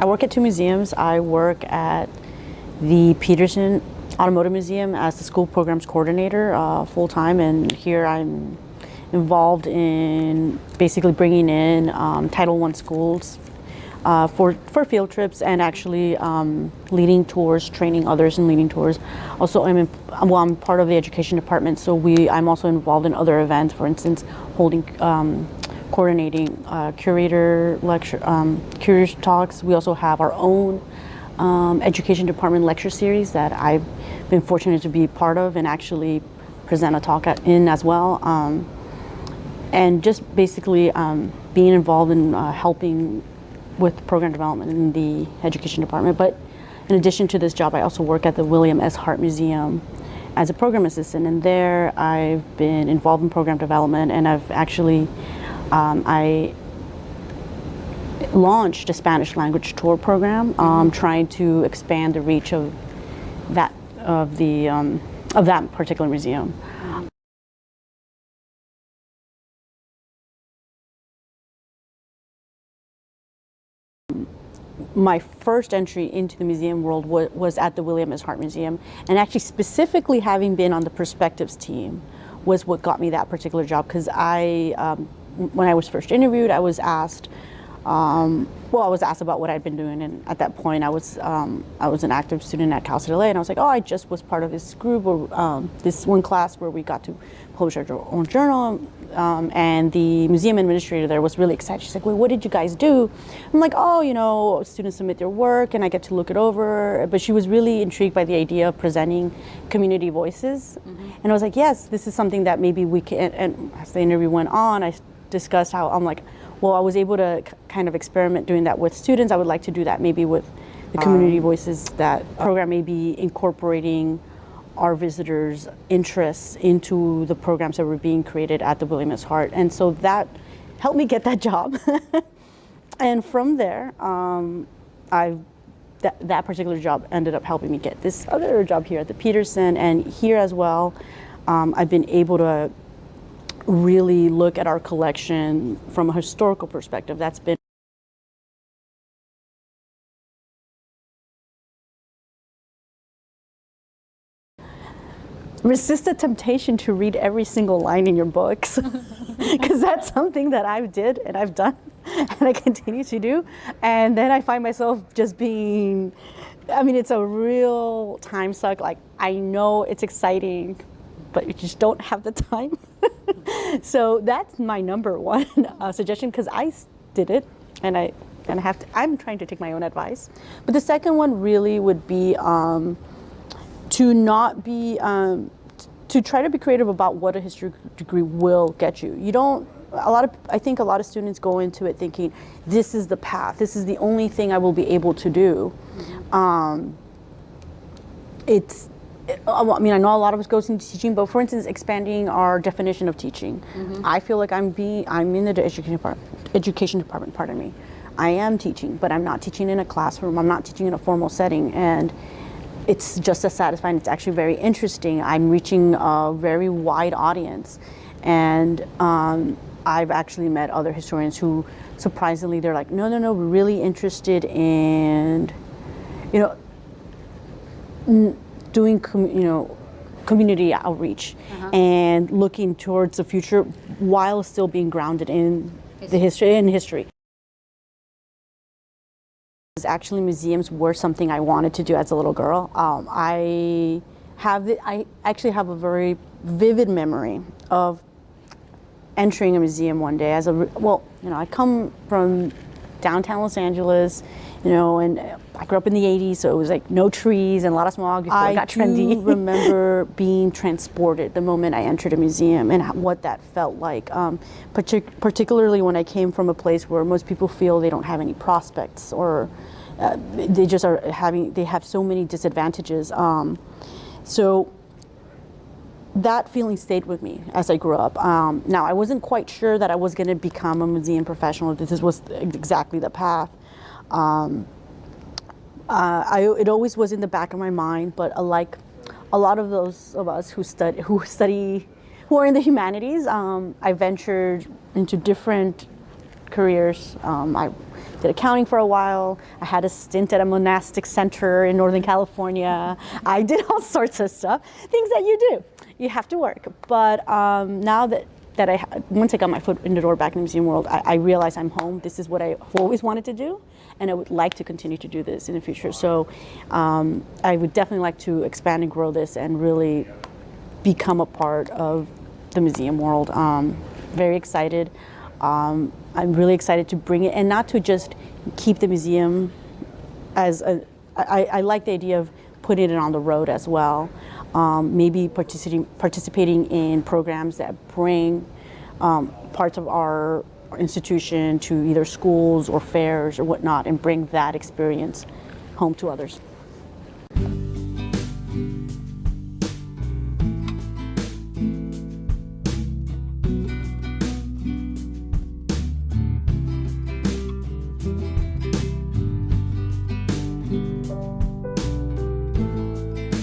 work at two museums. I work at the Peterson Automotive Museum as the school programs coordinator full-time, and here I'm involved in basically bringing in Title I schools for field trips and actually leading tours, training others in leading tours. Also, I'm part of the education department, so I'm also involved in other events. For instance, coordinating curator talks. We also have our own education department lecture series that I've been fortunate to be part of and actually present a talk in as well. And just basically being involved in helping with program development in the education department. But in addition to this job, I also work at the William S. Hart Museum as a program assistant, and there I've been involved in program development, and I've actually I launched a Spanish language tour program, trying to expand the reach of that particular museum. My first entry into the museum world was at the William S. Hart Museum, and actually specifically having been on the Perspectives team was what got me that particular job, because when I was first interviewed, I was asked about what I'd been doing, and at that point I was an active student at Cal State LA, and I was like, oh, I just was part of this group, or this one class where we got to publish our own journal, and the museum administrator there was really excited. She's like, well, what did you guys do? I'm like, oh, students submit their work and I get to look it over, but she was really intrigued by the idea of presenting community voices, and I was like, yes, this is something that maybe we can. And as the interview went on, I discussed how I'm like, well, I was able to kind of experiment doing that with students. I would like to do that maybe with the community voices, that program may be incorporating our visitors' interests into the programs that were being created at the William S. Hart. And so that helped me get that job. And from there, that particular job ended up helping me get this other job here at the Peterson. And here as well, I've been able to really look at our collection from a historical perspective. That's been resist the temptation to read every single line in your books, because that's something that I did and I've done and I continue to do. And then I find myself just it's a real time suck. Like, I know it's exciting, but you just don't have the time. So that's my number one suggestion, because I did it, and I'm trying to take my own advice. But the second one really would be to not be to try to be creative about what a history degree will get you. I think a lot of students go into it thinking, this is the path, this is the only thing I will be able to do. I know a lot of us goes into teaching, but for instance, expanding our definition of teaching. I feel like I'm in the education department, pardon me. I am teaching, but I'm not teaching in a classroom, I'm not teaching in a formal setting, and it's just as satisfying. It's actually very interesting. I'm reaching a very wide audience, and I've actually met other historians who, surprisingly, they're like, no, we're really interested in, doing community outreach and looking towards the future while still being grounded in the history. Actually, museums were something I wanted to do as a little girl. I actually have a very vivid memory of entering a museum one day I come from downtown Los Angeles, and I grew up in the 80s, so it was like no trees and a lot of smog before it got trendy. I do remember being transported the moment I entered a museum and what that felt like, particularly when I came from a place where most people feel they don't have any prospects, or they have so many disadvantages. So that feeling stayed with me as I grew up. Now, I wasn't quite sure that I was going to become a museum professional. This was exactly the path. It always was in the back of my mind, but like a lot of those of us who are in the humanities, I ventured into different careers. I did accounting for a while. I had a stint at a monastic center in Northern California. I did all sorts of stuff, things that you do. You have to work. But now that once I got my foot in the door back in the museum world, I realized I'm home. This is what I've always wanted to do, and I would like to continue to do this in the future. So I would definitely like to expand and grow this and really become a part of the museum world. Very excited. I'm really excited to bring it, and not to just keep the museum as I like the idea of putting it on the road as well. Maybe participating in programs that bring parts of our institution to either schools or fairs or whatnot, and bring that experience home to others.